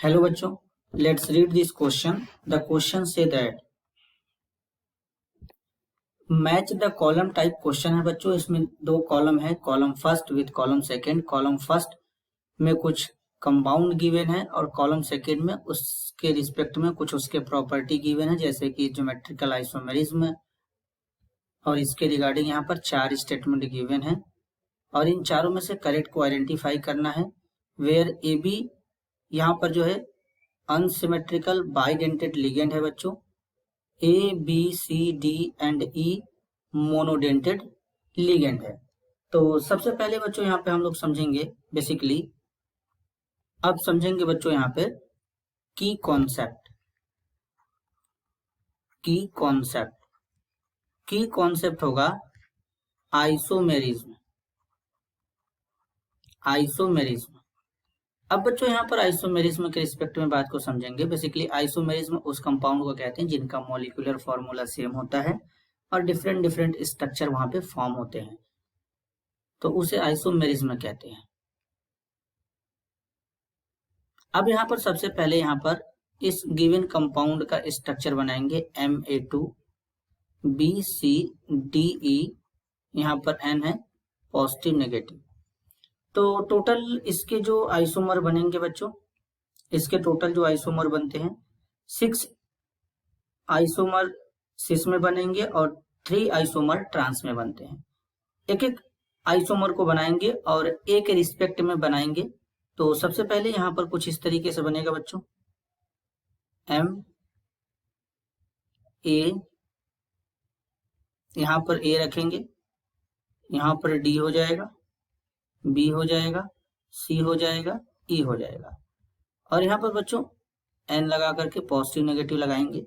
Hello बच्चों, let's read this question. The question say that match the column type question है बच्चों। इसमें दो कॉलम है, column first with column second. Column first में कुछ कंपाउंड गिवन है और कॉलम सेकंड में उसके रिस्पेक्ट में कुछ उसके प्रॉपर्टी गिवन है, जैसे कि ज्योमेट्रिकल आइसोमेरिज्म। और इसके रिगार्डिंग यहाँ पर 4 स्टेटमेंट गिवन है और इन चारों में से करेक्ट को आइडेंटिफाई करना है। वेयर ए बी यहाँ पर जो है अनसिमेट्रिकल बाइडेंटेड लिगेंड है बच्चों। A B C D and E monodentate ligand है। तो सबसे पहले बच्चों यहाँ पे हम लोग समझेंगे बेसिकली, अब समझेंगे बच्चों यहाँ पे की कॉन्सेप्ट होगा आइसोमेरिज्म। अब बच्चों यहाँ पर आइसोमेरिज्म के रिस्पेक्ट में बात को समझेंगे। बेसिकली आइसोमेरिज्म उस कंपाउंड को कहते हैं जिनका मॉलिक्यूलर फॉर्मूला सेम होता है और डिफरेंट स्ट्रक्चर वहां पे फॉर्म होते हैं, तो उसे आइसोमेरिज्म कहते हैं। अब यहाँ पर सबसे पहले यहाँ पर इस गिवन कंपाउंड का स्ट्रक्चर बनाएंगे MA2BCDE। यहाँ पर N है पॉजिटिव नेगेटिव। तो टोटल इसके जो आइसोमर बनेंगे बच्चों, इसके टोटल जो आइसोमर बनते हैं 6 आइसोमर सिस में बनेंगे और 3 आइसोमर ट्रांस में बनते हैं। एक एक आइसोमर को बनाएंगे और एक रिस्पेक्ट में बनाएंगे। तो सबसे पहले यहाँ पर कुछ इस तरीके से बनेगा बच्चों, M A, यहाँ पर A रखेंगे, यहाँ पर D हो जाएगा, B हो जाएगा, C हो जाएगा, E हो जाएगा और यहाँ पर बच्चों N लगा करके पॉजिटिव नेगेटिव लगाएंगे।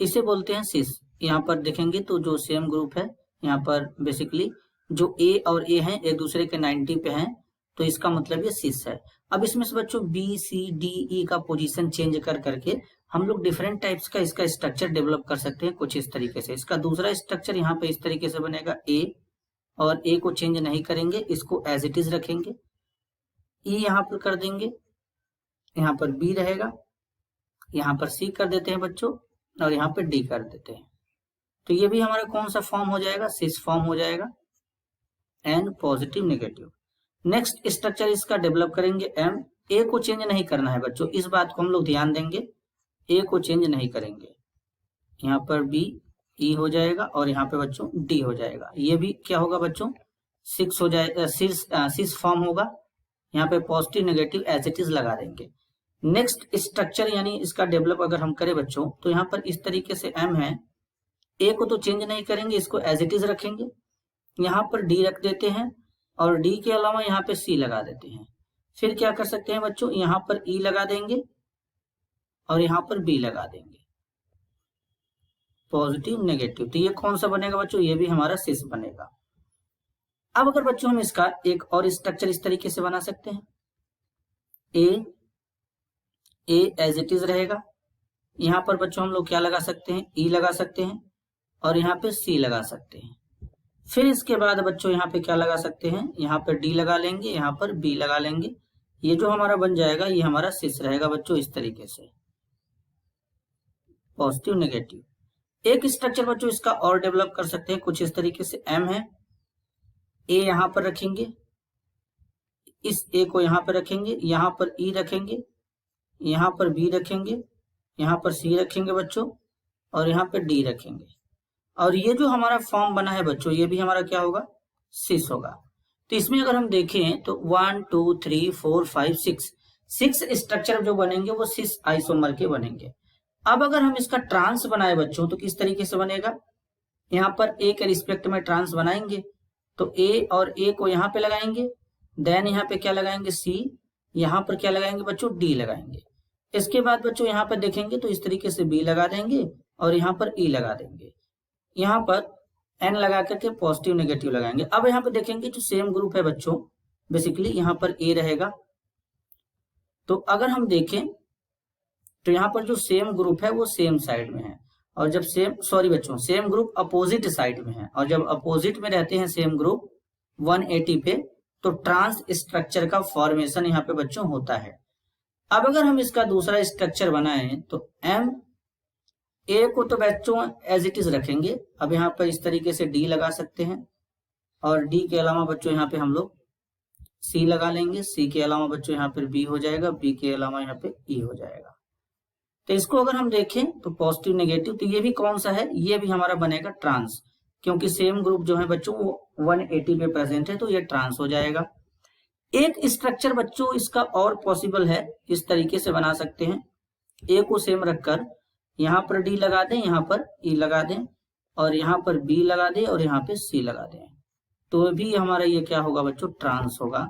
इसे बोलते हैं सिस। यहाँ पर देखेंगे तो जो सेम ग्रुप है, यहाँ पर बेसिकली जो A और A हैं एक दूसरे के 90 पे हैं, तो इसका मतलब ये सिस है। अब इसमें से बच्चों B C D E का पोजीशन चेंज कर करके हम लोग डिफरेंट टाइप्स का इसका स्ट्रक्चर डेवलप कर सकते हैं कुछ इस तरीके से। इसका दूसरा स्ट्रक्चर यहाँ पे इस तरीके से बनेगा A, और A को चेंज नहीं करेंगे, इसको एज इट इज रखेंगे। E यहाँ पर कर देंगे, यहाँ पर B रहेगा, यहाँ पर C कर देते हैं बच्चों और यहाँ पे D कर देते हैं। तो ये भी हमारा कौन सा फॉर्म हो जाएगा, सिस फॉर्म हो जाएगा, N positive negative. Next structure इसका डेवलप करेंगे M। A को चेंज नहीं करना है बच्चों, इस बात को हम लोग ध्यान देंगे, A को चेंज नहीं करेंगे। यहाँ पर B E हो जाएगा और यहाँ पे बच्चों D हो जाएगा। ये भी क्या होगा बच्चों, 6 हो जाएगा, सिस फॉर्म होगा। यहाँ पे positive negative as it is लगा देंगे। नेक्स्ट स्ट्रक्चर यानी इसका डेवलप अगर हम करें बच्चों, तो यहाँ पर इस तरीके से M है, A को तो चेंज नहीं करेंगे, इसको एज इट इज रखेंगे। यहाँ पर D रख देते हैं और D के अलावा यहाँ पे C लगा देते हैं। फिर क्या कर सकते हैं बच्चों, यहाँ पर E लगा देंगे और यहाँ पर B लगा देंगे, पॉजिटिव नेगेटिव। तो ये कौन सा बनेगा बच्चों, ये भी हमारा सिस बनेगा। अब अगर बच्चों हम इसका एक और स्ट्रक्चर इस तरीके से बना सकते हैं, A एज इट इज रहेगा। यहाँ पर बच्चों हम लोग क्या लगा सकते हैं, E लगा सकते हैं और यहाँ पे C लगा सकते हैं। फिर इसके बाद बच्चों यहाँ पे क्या लगा सकते हैं, यहाँ पर D लगा लेंगे, यहाँ पर B लगा लेंगे। ये जो हमारा बन जाएगा ये हमारा सिस रहेगा बच्चों, इस तरीके से पॉजिटिव नेगेटिव। एक स्ट्रक्चर बच्चों इसका और डेवलप कर सकते हैं कुछ इस तरीके से, M है, A यहाँ पर रखेंगे, इस A को यहाँ पर रखेंगे, यहाँ पर E रखेंगे, यहाँ पर B रखेंगे, यहाँ पर C रखेंगे बच्चों और यहाँ पर D रखेंगे। और ये जो हमारा फॉर्म बना है बच्चों, ये भी हमारा क्या होगा, सिस होगा। तो इसमें अगर हम देखें तो 1 2 3 4 5 6 स्ट्रक्चर जो बनेंगे वो सिस आइसोमर के बनेंगे। अब अगर हम इसका ट्रांस बनाए बच्चों, तो किस तरीके से बनेगा, यहाँ पर A के रिस्पेक्ट में ट्रांस बनाएंगे तो A और A को यहाँ पे लगाएंगे, देन यहाँ पे क्या लगाएंगे, C, यहाँ पर क्या लगाएंगे बच्चों, D लगाएंगे। इसके बाद बच्चों यहाँ पर देखेंगे तो इस तरीके से B लगा देंगे और यहाँ पर E लगा देंगे, यहाँ पर N लगा करके पॉजिटिव नेगेटिव लगाएंगे। अब यहाँ पर देखेंगे जो सेम ग्रुप है बच्चों, बेसिकली यहाँ पर A रहेगा। तो अगर हम देखें तो यहाँ पर जो सेम ग्रुप है वो सेम साइड में है, और जब सेम ग्रुप अपोजिट साइड में है, और जब अपोजिट में रहते हैं सेम ग्रुप 180 पे, तो ट्रांस स्ट्रक्चर का फॉर्मेशन यहाँ पे बच्चों होता है। अब अगर हम इसका दूसरा स्ट्रक्चर बनाएं तो एम ए को तो बच्चों एज इट इज रखेंगे। अब यहाँ पर इस तरीके से डी लगा सकते हैं, और डी के अलावा बच्चों यहाँ पे हम लोग सी लगा लेंगे। सी के अलावा बच्चों यहाँ पर बी हो जाएगा, बी के अलावा यहाँ पे ई हो जाएगा। तो इसको अगर हम देखें तो पॉजिटिव नेगेटिव, तो ये भी कौन सा है, ये भी हमारा बनेगा ट्रांस, क्योंकि सेम ग्रुप जो है बच्चों वो 180 पे प्रेजेंट है, तो ये ट्रांस हो जाएगा। एक स्ट्रक्चर बच्चों इसका और पॉसिबल है, इस तरीके से बना सकते हैं। ए को सेम रखकर यहाँ पर डी लगा दें, यहाँ पर ई लगा दें, और यहाँ पर बी लगा दें, और यहाँ पे सी लगा दें, तो भी हमारा ये क्या होगा बच्चों, ट्रांस होगा।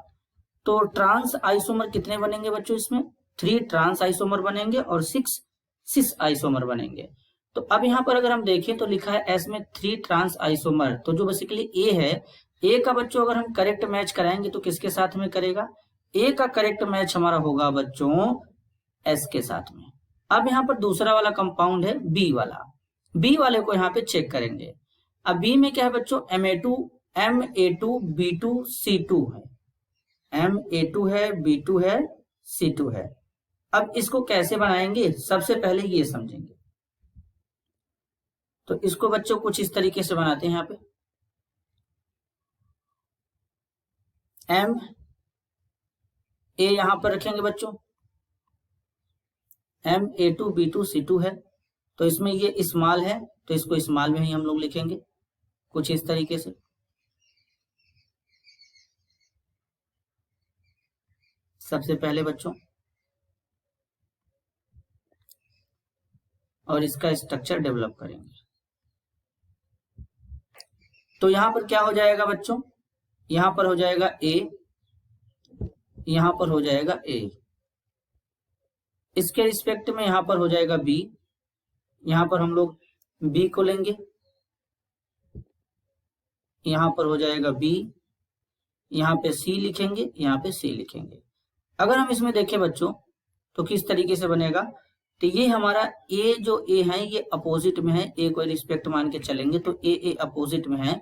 तो ट्रांस आइसोमर कितने बनेंगे बच्चों, इसमें 3 ट्रांस आइसोमर बनेंगे और 6 सिस आइसोमर बनेंगे। तो अब यहाँ पर अगर हम देखें तो लिखा है एस में 3 ट्रांस आइसोमर, तो जो बेसिकली ए है, ए का बच्चों अगर हम करेक्ट मैच कराएंगे तो किसके साथ में करेगा, ए का करेक्ट मैच हमारा होगा बच्चों एस के साथ में। अब यहाँ पर दूसरा वाला कंपाउंड है बी वाला, बी वाले को यहाँ पे चेक करेंगे। अब बी में क्या है बच्चों, Ma2 B2 C2 है, Ma2 है, B2 है, C2 है। अब इसको कैसे बनाएंगे, सबसे पहले ये समझेंगे। तो इसको बच्चों कुछ इस तरीके से बनाते हैं। यहाँ पे एम ए यहां पर रखेंगे बच्चों, Ma2 B2 C2 है, तो इसमें ये स्मॉल है, तो इसको स्मॉल में ही हम लोग लिखेंगे कुछ इस तरीके से। सबसे पहले बच्चों, और इसका स्ट्रक्चर डेवलप करेंगे। तो यहां पर क्या हो जाएगा बच्चों, यहां पर हो जाएगा ए, यहां पर हो जाएगा ए, इसके रिस्पेक्ट में यहां पर हो जाएगा बी, यहां पर हम लोग बी को लेंगे, यहां पर हो जाएगा बी, यहां पे सी लिखेंगे, यहां पे सी लिखेंगे। अगर हम इसमें देखें बच्चों तो किस तरीके से बनेगा, तो ये हमारा ए जो ए है ये अपोजिट में है, ए को रिस्पेक्ट मान के चलेंगे तो ए अपोजिट में है,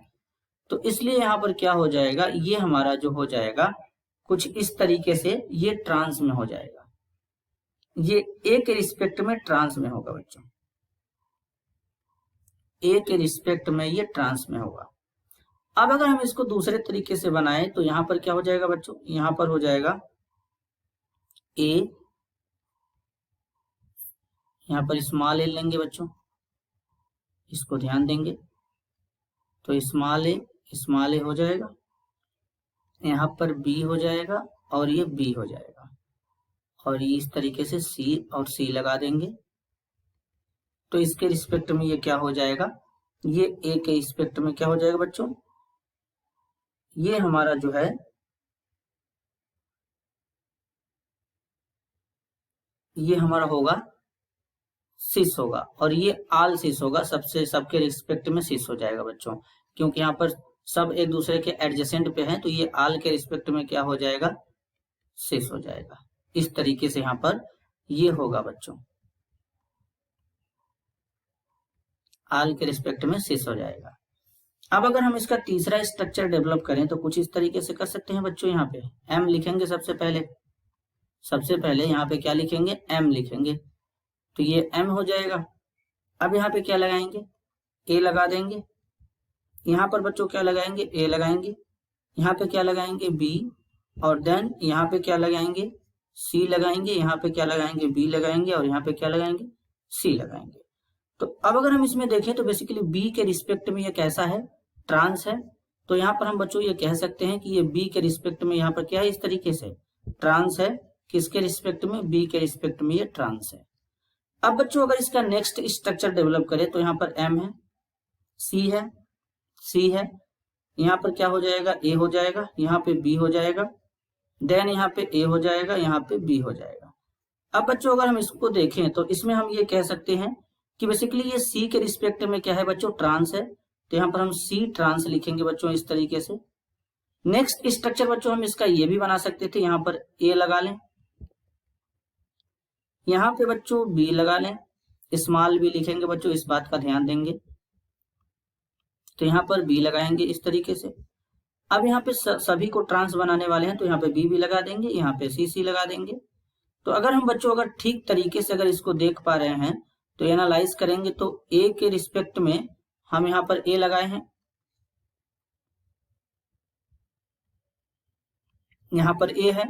तो इसलिए यहाँ पर क्या हो जाएगा, ये हमारा जो हो जाएगा कुछ इस तरीके से, ये ट्रांस में हो जाएगा, ये ए के रिस्पेक्ट में ट्रांस में होगा बच्चों, ए के रिस्पेक्ट में ये ट्रांस में होगा। अब अगर हम इसको दूसरे तरीके से बनाएं तो यहाँ पर क्या हो जाएगा बच्चों, यहाँ पर हो जाएगा ए, यहाँ पर स्मॉल ए लेंगे बच्चों, इसको ध्यान देंगे, तो स्मॉल ए हो जाएगा, यहाँ पर बी हो जाएगा, और ये बी हो जाएगा, और ये इस तरीके से सी और सी लगा देंगे। तो इसके रिस्पेक्ट में ये क्या हो जाएगा, ये ए के रिस्पेक्ट में क्या हो जाएगा बच्चों, ये हमारा जो है ये हमारा होगा सिस होगा, और ये आल सिस होगा, सबके रिस्पेक्ट में सिस हो जाएगा बच्चों, क्योंकि यहाँ पर सब एक दूसरे के एडजेसेंट पे हैं, तो ये आल के रिस्पेक्ट में क्या हो जाएगा, सिस हो जाएगा। इस तरीके से यहाँ पर ये होगा बच्चों, आल के रिस्पेक्ट में सिस हो जाएगा। अब अगर हम इसका तीसरा स्ट्रक्चर डेवलप करें तो कुछ इस तरीके से कर सकते हैं बच्चों। यहाँ पे एम लिखेंगे सबसे पहले यहाँ पे क्या लिखेंगे, एम लिखेंगे, तो ये एम हो जाएगा। अब यहाँ पे क्या लगाएंगे, ए लगा देंगे, यहाँ पर बच्चों क्या लगाएंगे, ए लगाएंगे, यहाँ पे क्या लगाएंगे, बी, और देन यहाँ पे क्या लगाएंगे, सी लगाएंगे, यहाँ पे क्या लगाएंगे, बी लगाएंगे, और यहाँ पे क्या लगाएंगे, सी लगाएंगे। तो अब अगर हम इसमें देखें तो बेसिकली बी के रिस्पेक्ट में ये कैसा है, ट्रांस है, तो यहाँ पर हम बच्चों ये कह सकते हैं कि ये बी के रिस्पेक्ट में यहाँ पर क्या है, इस तरीके से ट्रांस है, किसके रिस्पेक्ट में, बी के रिस्पेक्ट में ये ट्रांस है। अब बच्चों अगर इसका नेक्स्ट स्ट्रक्चर डेवलप करें तो यहाँ पर एम है, सी है, सी है, यहाँ पर क्या हो जाएगा, ए हो जाएगा, यहाँ पे बी हो जाएगा, देन यहाँ पे ए हो जाएगा, यहाँ पे बी हो जाएगा। अब बच्चों अगर हम इसको देखें तो इसमें हम ये कह सकते हैं कि बेसिकली ये सी के रिस्पेक्ट में क्या है बच्चों, ट्रांस है, तो यहाँ पर हम सी ट्रांस लिखेंगे बच्चों इस तरीके से। नेक्स्ट स्ट्रक्चर बच्चों हम इसका ये भी बना सकते थे, यहाँ पर ए लगा लें, यहाँ पे बच्चों बी लगा लें, स्मॉल बी लिखेंगे बच्चों, इस बात का ध्यान देंगे, तो यहाँ पर बी लगाएंगे इस तरीके से। अब यहाँ पे सभी को ट्रांस बनाने वाले हैं, तो यहाँ पे बी लगा देंगे, यहाँ पे सी लगा देंगे, तो अगर हम बच्चों अगर ठीक तरीके से अगर इसको देख पा रहे हैं तो एनालाइज करेंगे तो ए के रिस्पेक्ट में हम यहाँ पर ए लगाए हैं, यहाँ पर ए है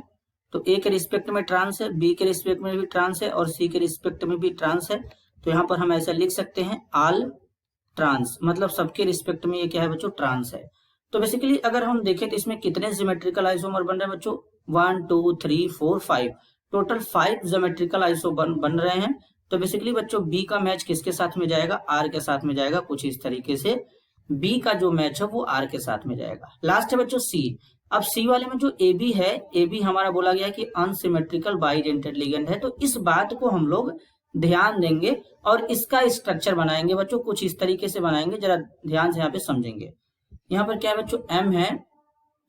तो ए के रिस्पेक्ट में ट्रांस है, बी के रिस्पेक्ट में भी ट्रांस है और सी के रिस्पेक्ट में भी ट्रांस है। तो यहाँ पर हम ऐसा लिख सकते हैं ऑल ट्रांस, मतलब सबके रिस्पेक्ट में ये क्या है बच्चों, ट्रांस है। तो बेसिकली अगर हम देखें तो इसमें कितने ज्योमेट्रिकल आइसोमर बन रहे हैं बच्चों, 1 2 3 4 5, टोटल 5 ज्योमेट्रिकल आइसो बन रहे हैं। तो बेसिकली बच्चों बी का मैच किसके साथ में जाएगा, आर के साथ में जाएगा। कुछ इस तरीके से बी का जो मैच है वो आर के साथ में जाएगा। लास्ट है बच्चों सी। अब सी वाले में जो ए बी है, ए बी हमारा बोला गया कि अनसिमेट्रिकल बाइडेंटेड लिगेंड है। तो इस बात को हम लोग ध्यान देंगे और इसका स्ट्रक्चर बनाएंगे बच्चों, कुछ इस तरीके से बनाएंगे, जरा ध्यान से यहाँ पे समझेंगे। यहाँ पर क्या है बच्चों, एम है,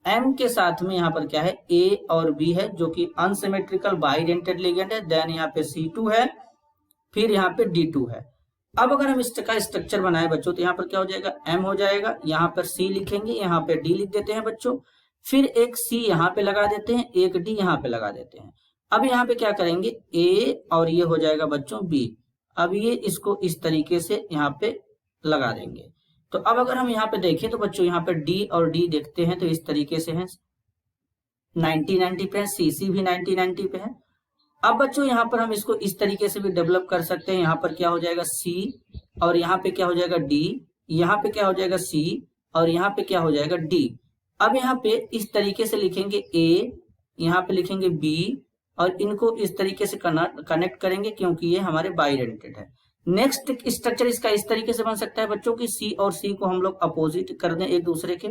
एम के साथ में यहाँ पर क्या है, ए और बी है जो कि अनसिमेट्रिकल बाइडेंटेड लिगेंड है। देन यहाँ पे C2 है, फिर यहाँ पे D2 है। अब अगर हम इसका स्ट्रक्चर बनाए बच्चों तो यहाँ पर क्या हो जाएगा, M हो जाएगा, यहाँ पर C लिखेंगे, यहाँ पे D लिख देते हैं बच्चों, फिर एक C यहाँ पे लगा देते हैं, एक D यहाँ पे लगा देते हैं। अब यहाँ पे क्या करेंगे, A और ये हो जाएगा बच्चों B। अब ये इसको इस तरीके से यहाँ पे लगा देंगे। तो अब अगर हम यहाँ पे देखें तो बच्चों यहाँ पे D और D देखते हैं तो इस तरीके से है, 90-90 पे है, CC भी 90-90 पे है। अब बच्चों यहाँ पर हम इसको इस तरीके से भी डेवलप कर सकते हैं। यहाँ पर क्या हो जाएगा C और यहाँ पे क्या हो जाएगा D, यहाँ पे क्या हो जाएगा C और यहाँ पे क्या हो जाएगा D। अब यहाँ पे इस तरीके से लिखेंगे A, यहाँ पे लिखेंगे B और इनको इस तरीके से कनेक्ट करेंगे क्योंकि ये हमारे बाइडेंटेड है। नेक्स्ट स्ट्रक्चर इसका इस तरीके से बन सकता है बच्चों की C और C को हम लोग अपोजिट कर दें एक दूसरे के।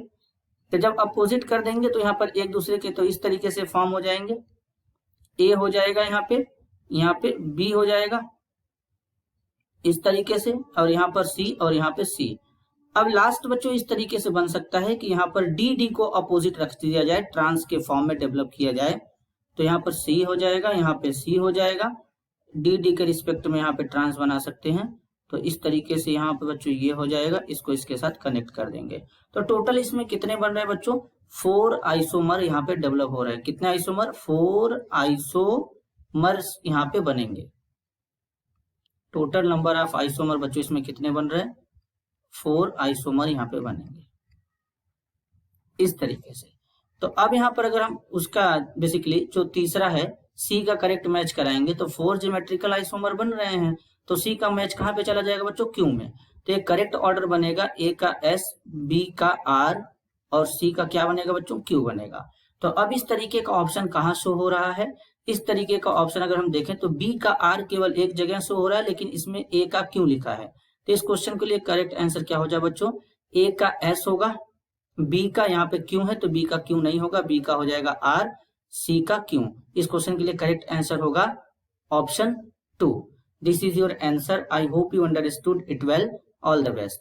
तो जब अपोजिट कर देंगे तो यहाँ पर एक दूसरे के तो इस तरीके से फॉर्म हो जाएंगे, A हो जाएगा यहाँ पे B हो जाएगा इस तरीके से और यहाँ पर C और यहाँ पे C। अब लास्ट बच्चों इस तरीके से बन सकता है कि यहाँ पर D को अपोजिट रख दिया जाए, ट्रांस के फॉर्म में डेवलप किया जाए। तो यहाँ पर C हो जाएगा, यहाँ पे C हो जाएगा, D के रिस्पेक्ट में यहाँ पे ट्रांस बना सकते हैं। तो इस तरीके से यहाँ पे बच्चों ये हो जाएगा, इसको इसके साथ कनेक्ट कर देंगे। तो टोटल इसमें कितने बन रहे हैं बच्चों, 4 आइसोमर यहाँ पे डेवलप हो रहे हैं। कितने आइसोमर, 4 आइसोमर्स यहाँ पे बनेंगे। टोटल नंबर ऑफ आइसोमर बच्चों इसमें कितने बन रहे हैं, 4 आइसोमर यहाँ पे बनेंगे इस तरीके से। तो अब यहाँ पर अगर हम उसका बेसिकली जो तीसरा है C का करेक्ट मैच कराएंगे तो 4 ज्योमेट्रिकल आइसोमर बन रहे हैं। तो C का मैच कहाँ पे चला जाएगा बच्चों, Q में। तो एक करेक्ट ऑर्डर बनेगा, A का S, B का R और C का क्या बनेगा बच्चों, Q बनेगा। तो अब इस तरीके का ऑप्शन कहाँ शो हो रहा है, इस तरीके का ऑप्शन अगर हम देखें तो B का R केवल एक जगह शो हो रहा है, लेकिन इसमें A का Q लिखा है। तो इस क्वेश्चन के लिए करेक्ट आंसर क्या हो जाए बच्चों, A का S होगा, B का यहाँ पे Q है तो B का Q नहीं होगा, B का हो जाएगा R, C का Q। इस क्वेश्चन के लिए करेक्ट आंसर होगा option 2। This is your answer. I hope you understood it well. All the best.